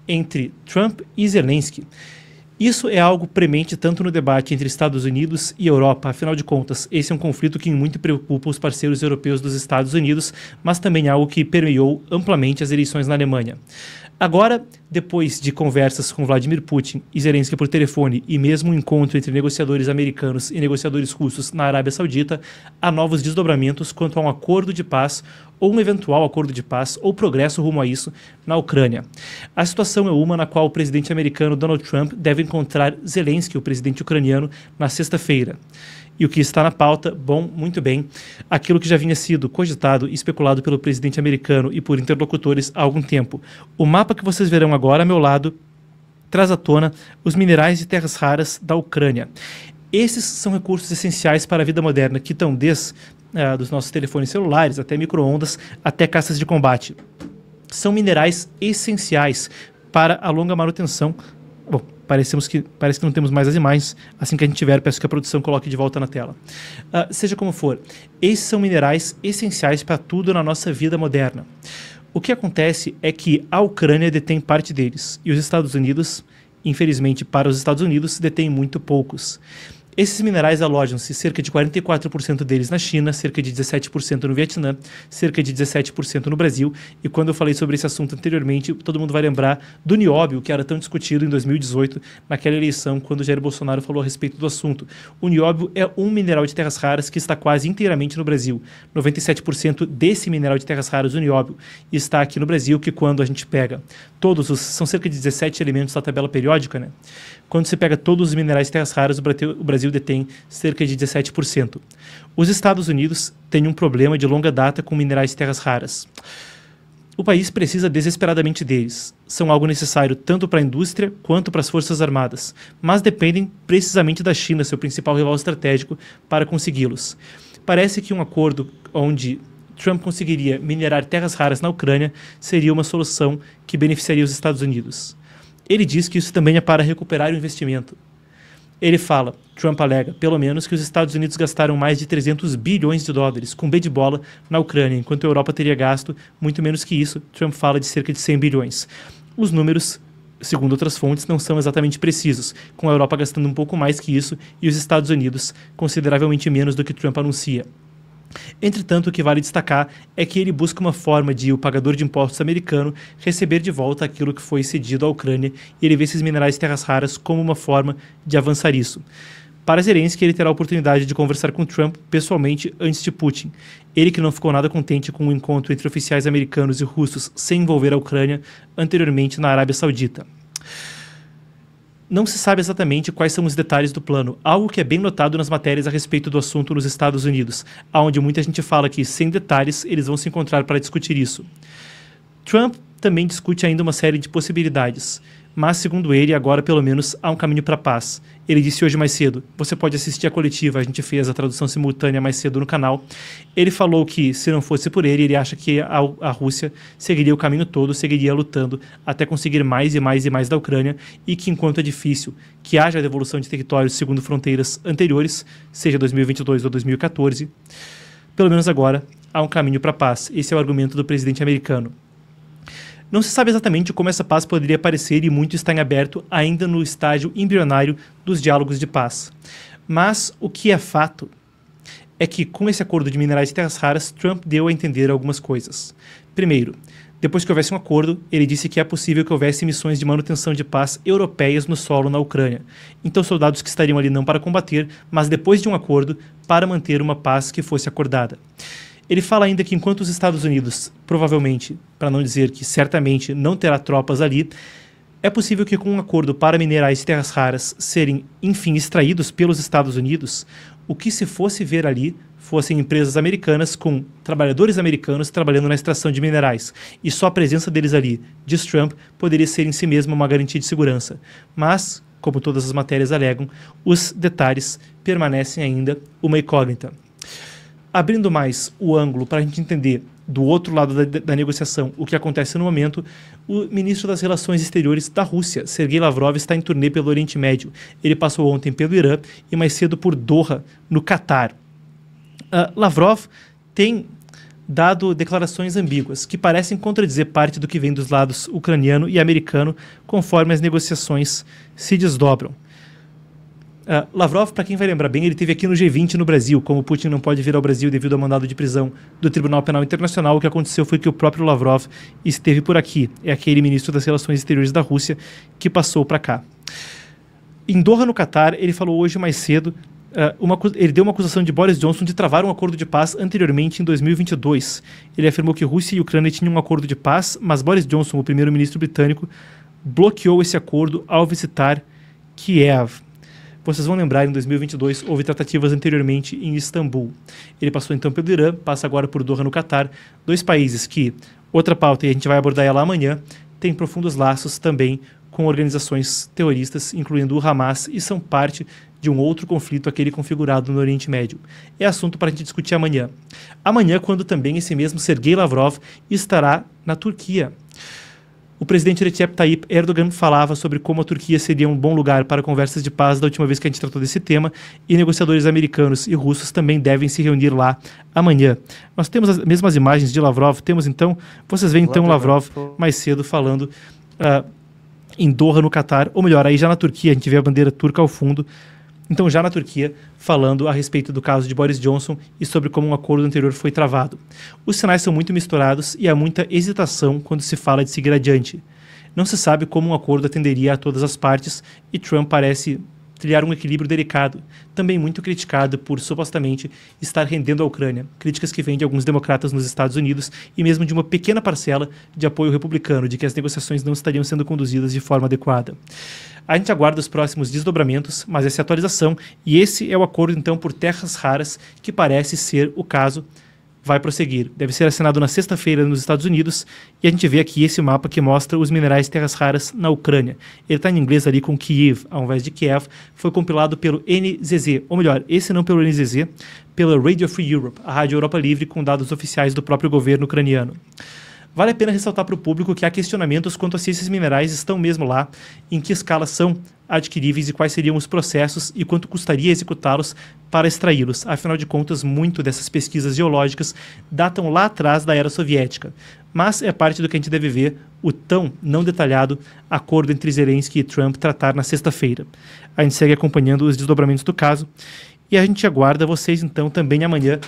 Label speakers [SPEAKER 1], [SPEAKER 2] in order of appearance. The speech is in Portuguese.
[SPEAKER 1] entre Trump e Zelensky. Isso é algo premente tanto no debate entre Estados Unidos e Europa. Afinal de contas, esse é um conflito que muito preocupa os parceiros europeus dos Estados Unidos, mas também algo que permeou amplamente as eleições na Alemanha. Agora, depois de conversas com Vladimir Putin e Zelensky por telefone e mesmo um encontro entre negociadores americanos e negociadores russos na Arábia Saudita, há novos desdobramentos quanto a um acordo de paz ou um eventual acordo de paz ou progresso rumo a isso na Ucrânia. A situação é uma na qual o presidente americano Donald Trump deve encontrar Zelensky, o presidente ucraniano, na sexta-feira. E o que está na pauta, bom, muito bem, aquilo que já vinha sido cogitado e especulado pelo presidente americano e por interlocutores há algum tempo. O mapa que vocês verão agora ao meu lado traz à tona os minerais e terras raras da Ucrânia. Esses são recursos essenciais para a vida moderna, que estão desde dos nossos telefones celulares, até micro-ondas, até caças de combate. São minerais essenciais para a longa manutenção. Bom, parece que não temos mais as imagens. Assim que a gente tiver, peço que a produção coloque de volta na tela. Seja como for, esses são minerais essenciais para tudo na nossa vida moderna. O que acontece é que a Ucrânia detém parte deles e os Estados Unidos, infelizmente para os Estados Unidos, detêm muito poucos. Esses minerais alojam-se cerca de 44% deles na China, cerca de 17% no Vietnã, cerca de 17% no Brasil. E quando eu falei sobre esse assunto anteriormente, todo mundo vai lembrar do nióbio, que era tão discutido em 2018, naquela eleição, quando Jair Bolsonaro falou a respeito do assunto. O nióbio é um mineral de terras raras que está quase inteiramente no Brasil. 97% desse mineral de terras raras, o nióbio, está aqui no Brasil, que quando a gente pega são cerca de 17 elementos da tabela periódica, né? Quando você pega todos os minerais de terras raras, o Brasil detém cerca de 17%. Os Estados Unidos têm um problema de longa data com minerais de terras raras. O país precisa desesperadamente deles. São algo necessário tanto para a indústria quanto para as forças armadas, mas dependem precisamente da China, seu principal rival estratégico, para consegui-los. Parece que um acordo onde Trump conseguiria minerar terras raras na Ucrânia seria uma solução que beneficiaria os Estados Unidos. Ele diz que isso também é para recuperar o investimento. Ele fala, Trump alega, pelo menos, que os Estados Unidos gastaram mais de 300 bilhões de dólares, com B de bola, na Ucrânia, enquanto a Europa teria gasto muito menos que isso. Trump fala de cerca de 100 bilhões. Os números, segundo outras fontes, não são exatamente precisos, com a Europa gastando um pouco mais que isso e os Estados Unidos consideravelmente menos do que Trump anuncia. Entretanto, o que vale destacar é que ele busca uma forma de o pagador de impostos americano receber de volta aquilo que foi cedido à Ucrânia, e ele vê esses minerais de terras raras como uma forma de avançar isso. Para Zelensky, ele terá a oportunidade de conversar com Trump pessoalmente antes de Putin. Ele que não ficou nada contente com o encontro entre oficiais americanos e russos sem envolver a Ucrânia anteriormente na Arábia Saudita. Não se sabe exatamente quais são os detalhes do plano, algo que é bem notado nas matérias a respeito do assunto nos Estados Unidos, onde muita gente fala que, sem detalhes, eles vão se encontrar para discutir isso. Trump também discute ainda uma série de possibilidades, mas, segundo ele, agora pelo menos há um caminho para a paz. Ele disse hoje mais cedo, você pode assistir a coletiva, a gente fez a tradução simultânea mais cedo no canal. Ele falou que, se não fosse por ele acha que a Rússia seguiria o caminho todo, seguiria lutando até conseguir mais e mais e mais da Ucrânia, e que, enquanto é difícil que haja a devolução de territórios segundo fronteiras anteriores, seja 2022 ou 2014, pelo menos agora há um caminho para a paz. Esse é o argumento do presidente americano. Não se sabe exatamente como essa paz poderia aparecer e muito está em aberto ainda no estágio embrionário dos diálogos de paz. Mas o que é fato é que, com esse acordo de minerais e terras raras, Trump deu a entender algumas coisas. Primeiro, depois que houvesse um acordo, ele disse que é possível que houvesse missões de manutenção de paz europeias no solo na Ucrânia. Então, soldados que estariam ali não para combater, mas depois de um acordo, para manter uma paz que fosse acordada. Ele fala ainda que enquanto os Estados Unidos, provavelmente, para não dizer que certamente não terá tropas ali, é possível que com um acordo para minerais e terras raras serem, enfim, extraídos pelos Estados Unidos, o que se fosse ver ali fossem empresas americanas com trabalhadores americanos trabalhando na extração de minerais. E só a presença deles ali, diz Trump, poderia ser em si mesma uma garantia de segurança. Mas, como todas as matérias alegam, os detalhes permanecem ainda uma incógnita. Abrindo mais o ângulo para a gente entender do outro lado da negociação o que acontece no momento, o ministro das Relações Exteriores da Rússia, Sergei Lavrov, está em turnê pelo Oriente Médio. Ele passou ontem pelo Irã e mais cedo por Doha, no Catar. Lavrov tem dado declarações ambíguas, que parecem contradizer parte do que vem dos lados ucraniano e americano, conforme as negociações se desdobram. Lavrov, para quem vai lembrar bem, ele esteve aqui no G20 no Brasil. Como Putin não pode vir ao Brasil devido ao mandado de prisão do Tribunal Penal Internacional, o que aconteceu foi que o próprio Lavrov esteve por aqui. É aquele ministro das Relações Exteriores da Rússia que passou para cá. Em Doha, no Catar, ele falou hoje mais cedo, ele deu uma acusação de Boris Johnson de travar um acordo de paz anteriormente em 2022. Ele afirmou que Rússia e Ucrânia tinham um acordo de paz, mas Boris Johnson, o primeiro-ministro britânico, bloqueou esse acordo ao visitar Kiev. Vocês vão lembrar, em 2022 houve tratativas anteriormente em Istambul. Ele passou então pelo Irã, passa agora por Doha, no Catar, dois países que, outra pauta, e a gente vai abordar ela amanhã, têm profundos laços também com organizações terroristas, incluindo o Hamas, e são parte de um outro conflito, aquele configurado no Oriente Médio. É assunto para a gente discutir amanhã. Amanhã, quando também esse mesmo Sergei Lavrov estará na Turquia. O presidente Recep Tayyip Erdogan falava sobre como a Turquia seria um bom lugar para conversas de paz da última vez que a gente tratou desse tema, e negociadores americanos e russos também devem se reunir lá amanhã. Nós temos as mesmas imagens de Lavrov, vocês veem então Lavrov mais cedo falando em Doha, no Catar, ou melhor, aí já na Turquia, a gente vê a bandeira turca ao fundo. Então, já na Turquia, falando a respeito do caso de Boris Johnson e sobre como um acordo anterior foi travado. Os sinais são muito misturados e há muita hesitação quando se fala de seguir adiante. Não se sabe como um acordo atenderia a todas as partes e Trump parece trilhar um equilíbrio delicado, também muito criticado por supostamente estar rendendo a Ucrânia, críticas que vêm de alguns democratas nos Estados Unidos e mesmo de uma pequena parcela de apoio republicano, de que as negociações não estariam sendo conduzidas de forma adequada. A gente aguarda os próximos desdobramentos, mas essa é a atualização, e esse é o acordo então por terras raras, que parece ser o caso, vai prosseguir. Deve ser assinado na sexta-feira nos Estados Unidos, e a gente vê aqui esse mapa que mostra os minerais terras raras na Ucrânia. Ele está em inglês ali com Kyiv, ao invés de Kiev, foi compilado pelo NZZ, ou melhor, esse não pelo NZZ, pela Radio Free Europe, a Rádio Europa Livre com dados oficiais do próprio governo ucraniano. Vale a pena ressaltar para o público que há questionamentos quanto a se esses minerais estão mesmo lá, em que escala são adquiríveis e quais seriam os processos e quanto custaria executá-los para extraí-los. Afinal de contas, muito dessas pesquisas geológicas datam lá atrás da era soviética. Mas é parte do que a gente deve ver o tão não detalhado acordo entre Zelensky e Trump tratar na sexta-feira. A gente segue acompanhando os desdobramentos do caso e a gente aguarda vocês então também amanhã